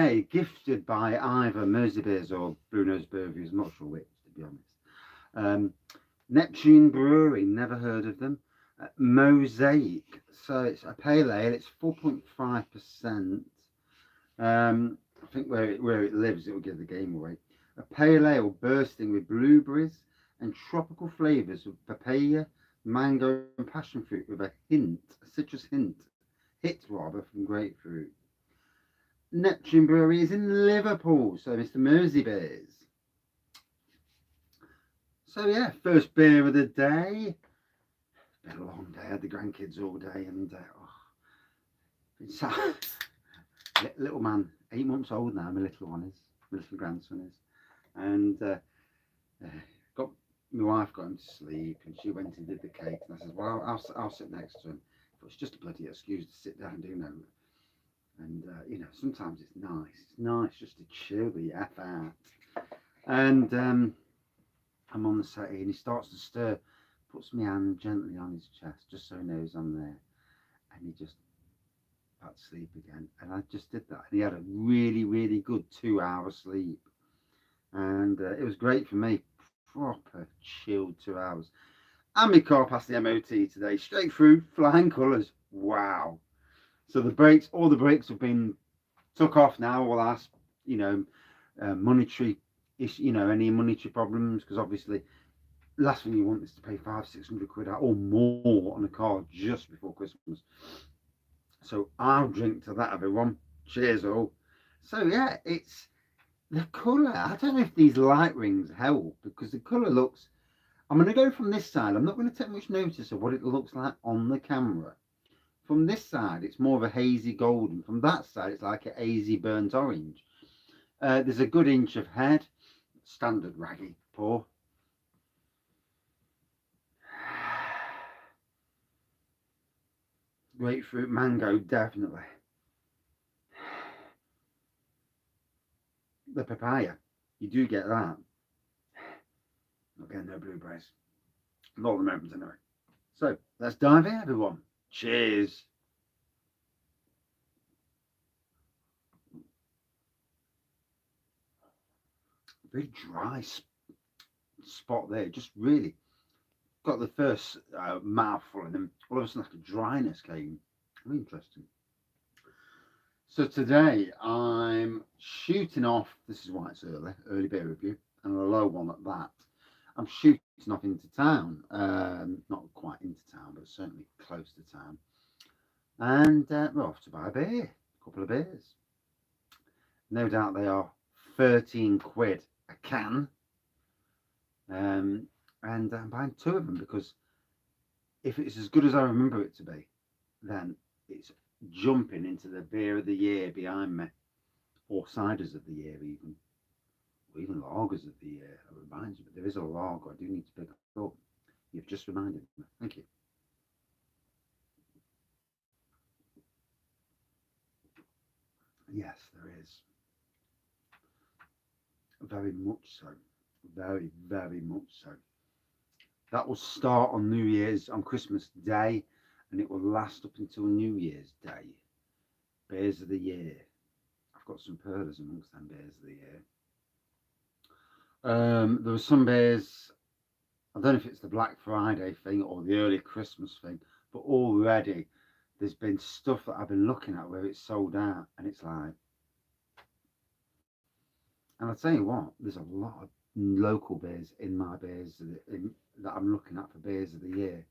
Today, gifted by either Mersey Beers or Bruno's Brewery, I'm not sure which, to be honest. Neptune Brewery, never heard of them. Mosaic, so it's a pale ale, it's 4.5%. I think where it lives, it will give the game away. A pale ale bursting with blueberries and tropical flavours of papaya, mango, and passion fruit with a citrus hit rather from grapefruit. Neptune Brewery is in Liverpool, so Mr. Mersey Beers. So yeah, first beer of the day. Been a long day. I had the grandkids all day, and it's little man, 8 months old now. My little grandson is, and got my wife got him to sleep, and she went and did the cake, and I said, well, I'll sit next to him. But it's just a bloody excuse to sit down and do no. And sometimes it's nice. It's nice just to chill the f out. And I'm on the settee, and he starts to stir. Puts my hand gently on his chest, just so he knows I'm there. And he just about to sleep again. And I just did that. And he had a really, really good 2 hour sleep. And it was great for me. Proper chilled 2 hours. And my car passed the MOT today. Straight through, flying colours. Wow. So all the brakes have been took off now. All our, monetary issue, any monetary problems, because obviously last thing you want is to pay 500-600 quid out or more on a car just before Christmas. So I'll drink to that, everyone. Cheers all. So yeah, it's the colour. I don't know if these light rings help, because the colour looks, I'm going to go from this side. I'm not going to take much notice of what it looks like on the camera. From this side, it's more of a hazy golden. From that side, it's like a hazy burnt orange. There's a good inch of head. Standard Wraggy pour. Grapefruit, mango, definitely. The papaya, you do get that. Not getting no blueberries. Not the moments anyway. So let's dive in, everyone. Cheers. Very dry spot there. Just really got the first mouthful, and then all of a sudden like a dryness came. Very interesting. So today I'm shooting off. This is why it's early beer review, and a low one at that. I'm shooting off into town, not quite into town, but certainly close to town. And we're off to buy a beer, a couple of beers. No doubt they are 13 quid a can. And I'm buying 2 of them because if it's as good as I remember it to be, then it's jumping into the beer of the year behind me, or ciders of the year even, or even lagers of the year. It reminds me, but there is a lager I do need to pick up. You've just reminded me. Thank you. Yes, there is. Very much so. Very, very much so. That will start on on Christmas Day, and it will last up until New Year's Day. Beers of the year. I've got some pearlers amongst them beers of the year. There were some beers, I don't know if it's the Black Friday thing or the early Christmas thing, but already there's been stuff that I've been looking at where it's sold out, and it's like, and I'll tell you what, there's a lot of local beers in my beers that I'm looking at for beers of the year.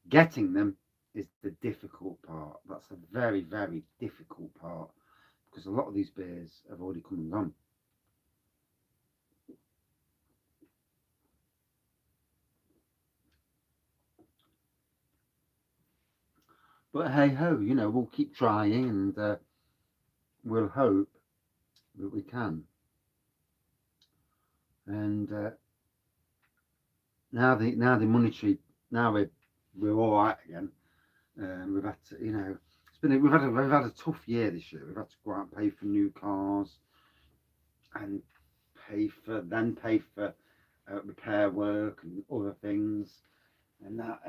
Getting them is the difficult part. That's the very, very difficult part, because a lot of these beers have already come and gone. But hey ho, we'll keep trying, and we'll hope that we can. And now the monetary, now we're all right again. We've had to, we've had a tough year this year. We've had to go out and pay for new cars, and pay for repair work and other things, and like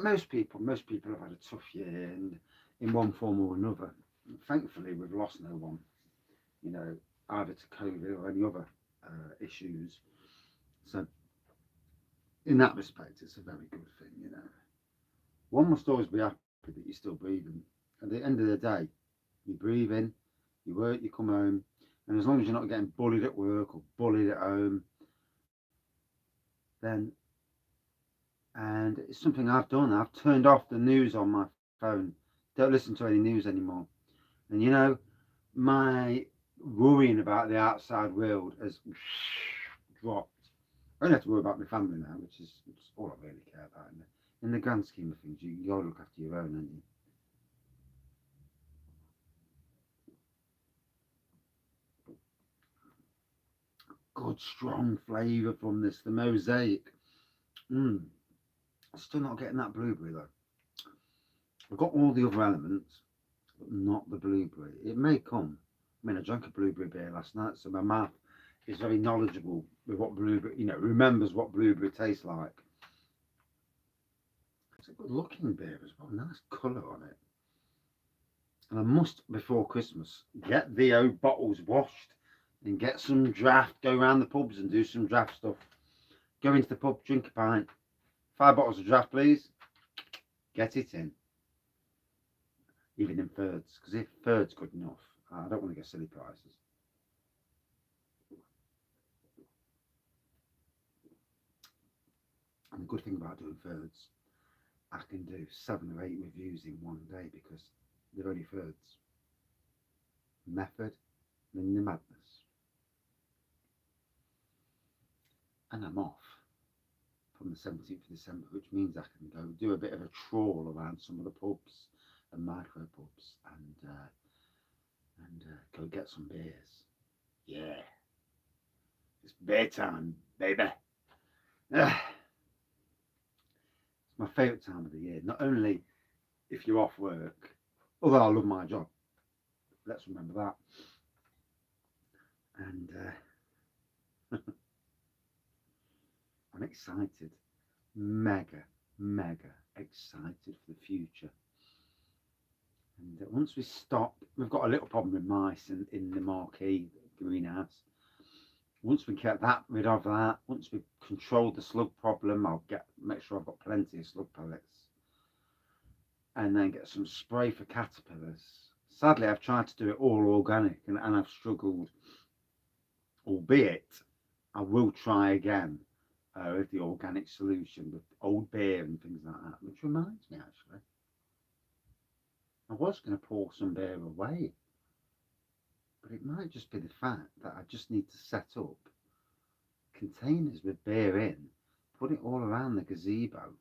most people have had a tough year, and in one form or another. Thankfully, we've lost no one. know, either to COVID or any other issues. So in that respect, it's a very good thing, you know. One must always be happy that you're still breathing. At the end of the day, you breathe in, you work, you come home, and as long as you're not getting bullied at work or bullied at home, then, and it's something I've done, I've turned off the news on my phone. Don't listen to any news anymore. And you know, my worrying about the outside world has dropped. I only have to worry about my family now, which is all I really care about. In the grand scheme of things, you gotta look after your own, haven't you? Good strong flavour from this, the Mosaic. Still not getting that blueberry though. I've got all the other elements, but not the blueberry. It may come. I mean, I drank a blueberry beer last night, so my mouth is very knowledgeable with what blueberry, you know, remembers what blueberry tastes like. It's a good looking beer as well, nice colour on it. And I must, before Christmas, get the old bottles washed and get some draft, go around the pubs and do some draft stuff. Go into the pub, drink a pint. 5 bottles of draft, please. Get it in. Even in thirds, because if thirds good enough, I don't want to get silly prices. And the good thing about doing thirds, I can do 7 or 8 reviews in one day because they're only thirds. Method, then the madness. And I'm off from the 17th of December, which means I can go do a bit of a trawl around some of the pubs and micro pubs and go get some beers. Yeah, it's beer time, baby. It's my favourite time of the year. Not only if you're off work, although I love my job, let's remember that. And I'm excited, mega excited for the future. And once we stop, we've got a little problem with mice in the marquee greenhouse. Once we get that rid of that, once we've controlled the slug problem, I'll make sure I've got plenty of slug pellets. And then get some spray for caterpillars. Sadly, I've tried to do it all organic and I've struggled. Albeit, I will try again with the organic solution with old beer and things like that. Which reminds me, actually, I was going to pour some beer away. But it might just be the fact that I just need to set up containers with beer in, put it all around the gazebo,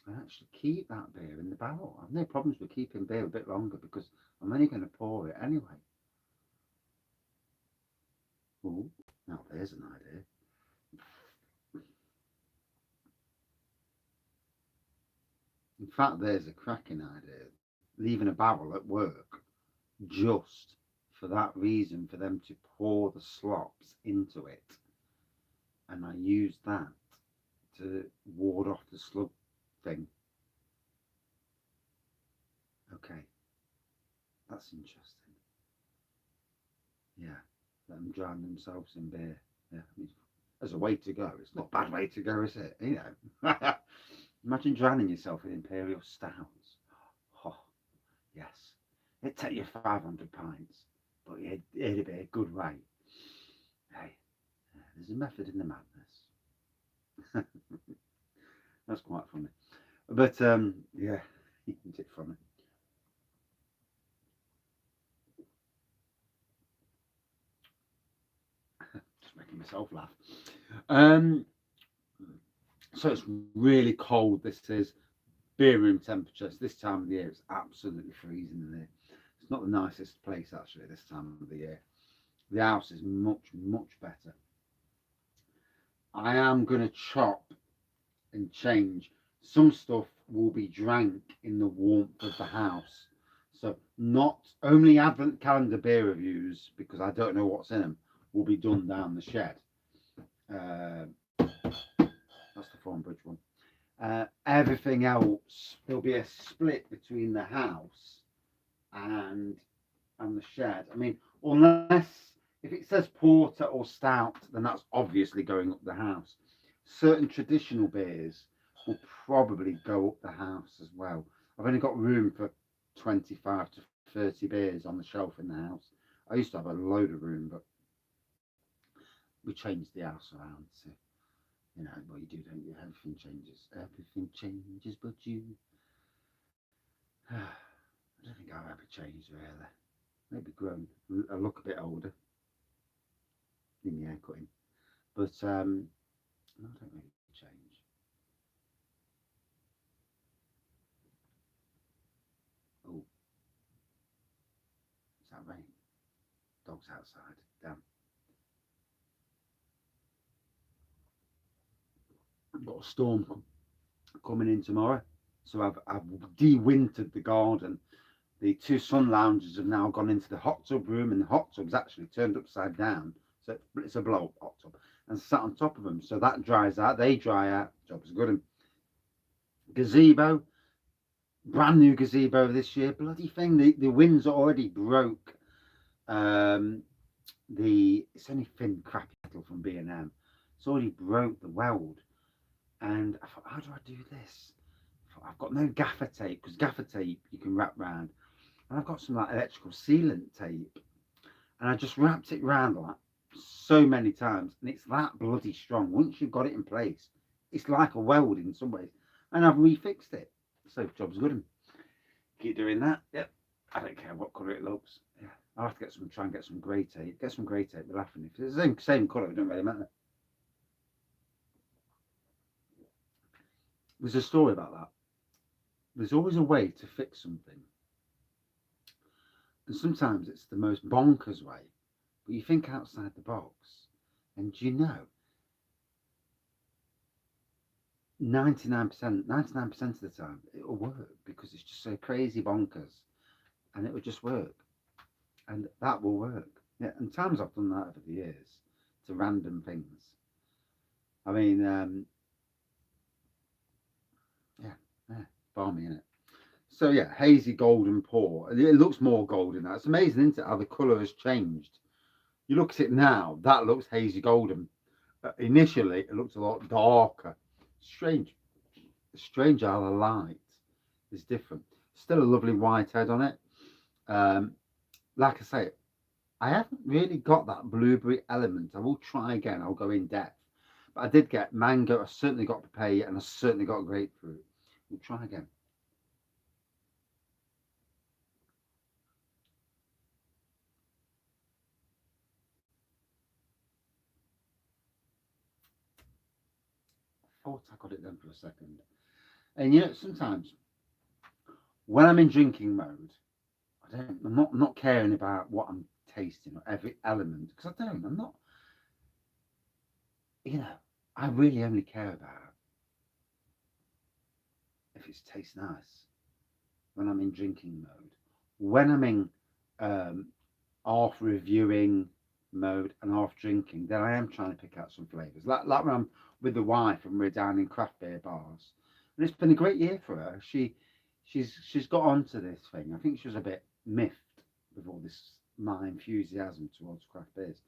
and actually keep that beer in the barrel. I've no problems with keeping beer a bit longer because I'm only going to pour it anyway. Oh, now there's an idea. In fact, there's a cracking idea. Leaving a barrel at work just for that reason, for them to pour the slops into it. And I use that to ward off the slug thing. Okay, that's interesting. Yeah, let them drown themselves in beer. Yeah, as a way to go. It's not a bad way to go, is it? You know, imagine drowning yourself in imperial stouts. Oh, yes, it'd take you 500 pints, but it'd be a good way. Hey, there's a method in the madness. That's quite funny. But yeah, isn't it funny? Just making myself laugh. So it's really cold. This is beer room temperature. It's this time of the year. It's absolutely freezing in here. It's not the nicest place actually this time of the year. The house is much better. I am going to chop and change. Some stuff will be drank in the warmth of the house. So not only Advent calendar beer reviews, because I don't know what's in them, will be done down the shed. That's the Thornbridge one. Everything else, there'll be a split between the house and and the shed. I mean, unless if it says porter or stout, then that's obviously going up the house. Certain traditional beers will probably go up the house as well. I've only got room for 25 to 30 beers on the shelf in the house. I used to have a load of room, but we changed the house around. So, what you do, don't you? Everything changes. Everything changes, but you. I don't think I've ever changed really. Maybe grown. I look a bit older in the hair cutting, but no, I don't really change. Oh, is that rain? Dogs outside. Damn. I've got a storm coming in tomorrow, so I've de-wintered the garden. The two sun lounges have now gone into the hot tub room, and the hot tub's actually turned upside down, so it's a blow up hot tub, and sat on top of them. So that dries out. They dry out. Job's good. And gazebo, brand new gazebo this year. Bloody thing. The winds already broke. Um, it's only thin crappy metal from B&M. It's already broke the weld, and I thought, how do I do this? I thought, I've got no gaffer tape, because gaffer tape you can wrap round, and I've got some like electrical sealant tape, and I just wrapped it round like so many times, and it's that bloody strong. Once you've got it in place, it's like a weld in some ways, and I've refixed it. So job's good. Keep doing that. Yep. I don't care what colour it looks. Yeah. I'll have to try and get some grey tape. Get some grey tape. We're laughing. If it's the same colour, it doesn't really matter. There's a story about that. There's always a way to fix something, and sometimes it's the most bonkers way. But you think outside the box, and do you know, 99% of the time, it'll work because it's just so crazy bonkers, and it will just work, and that will work. Yeah, and times I've done that over the years to random things. I mean, yeah, balmy in it. So yeah, hazy golden pour. It looks more golden now. It's amazing, isn't it, how the colour has changed? You look at it now, that looks hazy golden. Initially, it looks a lot darker. Strange, strange how the light is different. Still a lovely white head on it. Like I say, I haven't really got that blueberry element. I will try again. I'll go in depth. But I did get mango. I certainly got papaya, and I certainly got grapefruit. We'll try again. I thought I got it then for a second. And sometimes when I'm in drinking mode, I'm not caring about what I'm tasting or every element, because I don't. I'm not. You know, I really only care about if it tastes nice when I'm in drinking mode. When I'm in um, half reviewing mode and half drinking, then I am trying to pick out some flavours. Like when I'm with the wife and we're down in craft beer bars, and it's been a great year for her. She's got onto this thing. I think she was a bit miffed with all this my enthusiasm towards craft beers,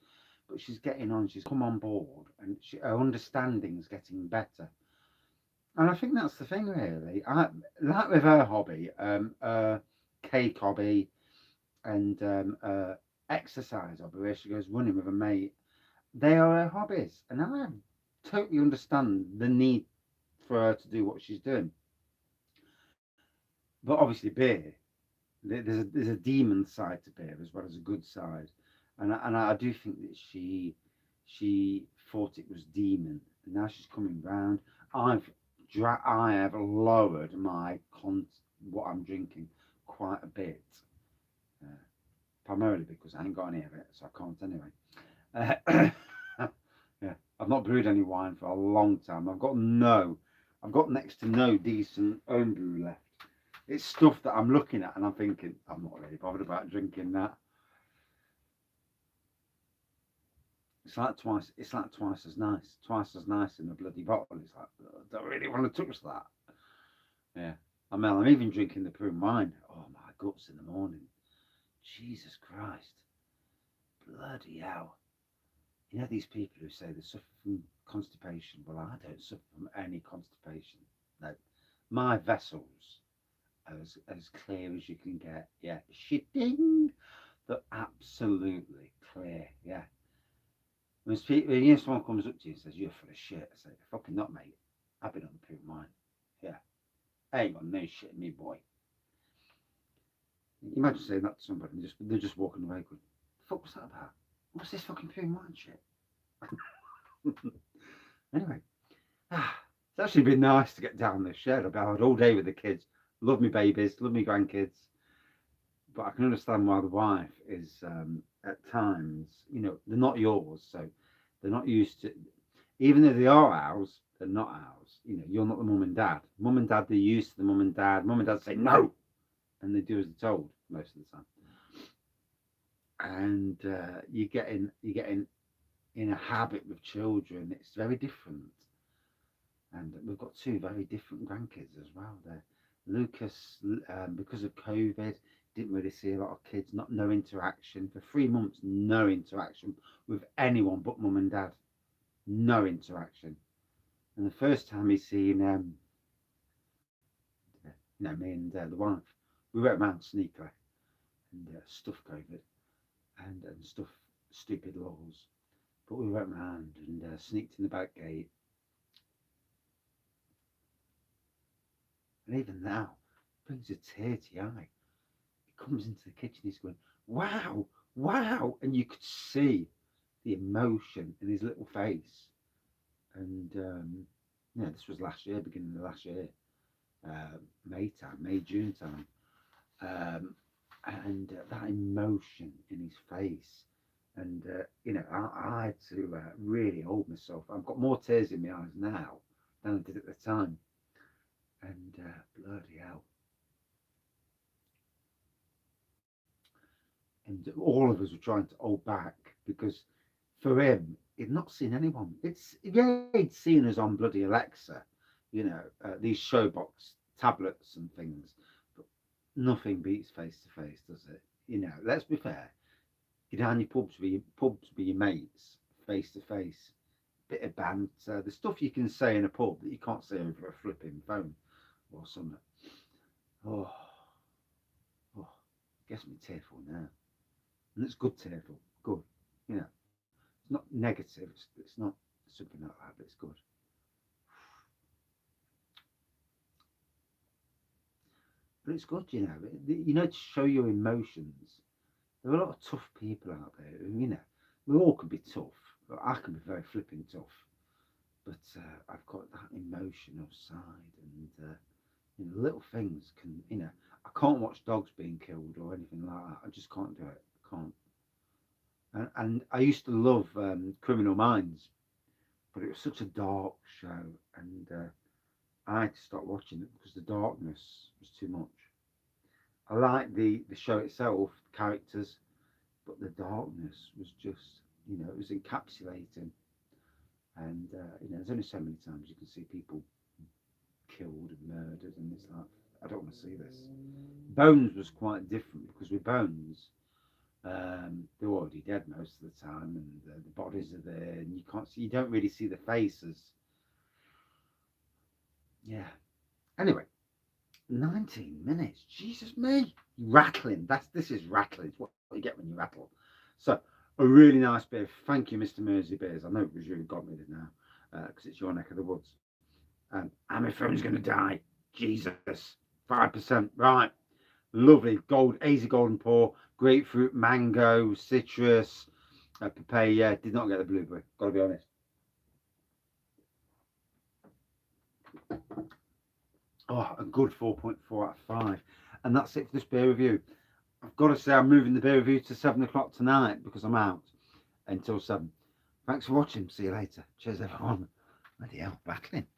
but she's getting on. She's come on board, and her understanding's getting better. And I think that's the thing, really. Like with her hobby, cake hobby, and exercise hobby, where she goes running with a mate. They are her hobbies, and I totally understand the need for her to do what she's doing. But obviously, beer, there's a demon side to beer as well as a good side, and I do think that she thought it was demon, and now she's coming round. I have lowered my what I'm drinking quite a bit, uh, primarily because I ain't got any of it, so I can't anyway. Yeah, I've not brewed any wine for a long time. I've got next to no decent home brew left. It's stuff that I'm looking at and I'm thinking, I'm not really bothered about drinking that. It's like twice as nice in the bloody bottle. It's like, I don't really want to touch that. Yeah. I'm even drinking the prune wine. Oh, my guts in the morning. Jesus Christ. Bloody hell. You know these people who say they suffer from constipation? Well, I don't suffer from any constipation. No. My vessels are as clear as you can get. Yeah. Shitting. They're absolutely clear. Yeah. When someone comes up to you and says, "You're full of shit," I say, "Fucking not, mate. I've been on the poo of mine." Yeah. I ain't got no shit in me, boy. Imagine saying that to somebody and they're just walking away going, "The fuck was that about? What's this fucking poo of mine shit?" Anyway, it's actually been nice to get down this shed. I've been out all day with the kids. Love me babies, love me grandkids. But I can understand why the wife is at times, they're not yours, so they're not used to, even though they are ours, they're not ours. You're not the mum and dad. Mum and dad, they're used to the mum and dad. Mum and dad say no, and they do as they're told most of the time. And you get in a habit with children. It's very different. And we've got two very different grandkids as well. Lucas, because of COVID, didn't really see a lot of kids. No interaction for 3 months. No interaction with anyone but mum and dad. No interaction. And the first time he seen, me and the wife, we went around sneakily and stuff COVID and stuff stupid laws. But we went round and sneaked in the back gate. And even now, brings a tear to your eye. He comes into the kitchen, he's going, "Wow, wow." And you could see the emotion in his little face. And, this was last year, beginning of last year, May, June time. And that emotion in his face. And, I had to really hold myself. I've got more tears in my eyes now than I did at the time. And bloody hell. And all of us were trying to hold back because for him, he'd not seen anyone. He'd seen us on bloody Alexa, these showbox tablets and things, but nothing beats face to face, does it? Let's be fair. Get down your pubs with your mates, face to face, bit of banter, the stuff you can say in a pub that you can't say over a flipping phone or something. Oh, gets me tearful now. And it's good tearful, good. It's not negative, it's not something like that, but it's good. But it's good, to show your emotions. There are a lot of tough people out there who, we all can be tough. But I can be very flipping tough. But I've got that emotional side, and little things can, I can't watch dogs being killed or anything like that. I just can't do it. I can't. And I used to love Criminal Minds, but it was such a dark show, and I had to stop watching it because the darkness was too much. I liked the show itself, the characters, but the darkness was just, it was encapsulating. And there's only so many times you can see people killed and murdered, and it's like, I don't want to see this. Bones was quite different because with Bones, they're already dead most of the time, and the bodies are there, and you don't really see the faces. Yeah. Anyway, 19 minutes. Jesus me, rattling. This is rattling. It's what you get when you rattle. So a really nice beer. Thank you, Mr. Mersey Beers. I know it was you who got me this now, because it's your neck of the woods. And my phone's going to die. Jesus, 5%. Right. Lovely gold, hazy golden pour, grapefruit, mango, citrus, papaya. Did not get the blueberry. Got to be honest. Oh, a good 4.4 out of 5. And that's it for this beer review. I've got to say I'm moving the beer review to 7 o'clock tonight because I'm out until 7. Thanks for watching. See you later. Cheers, everyone. Bloody hell, battling.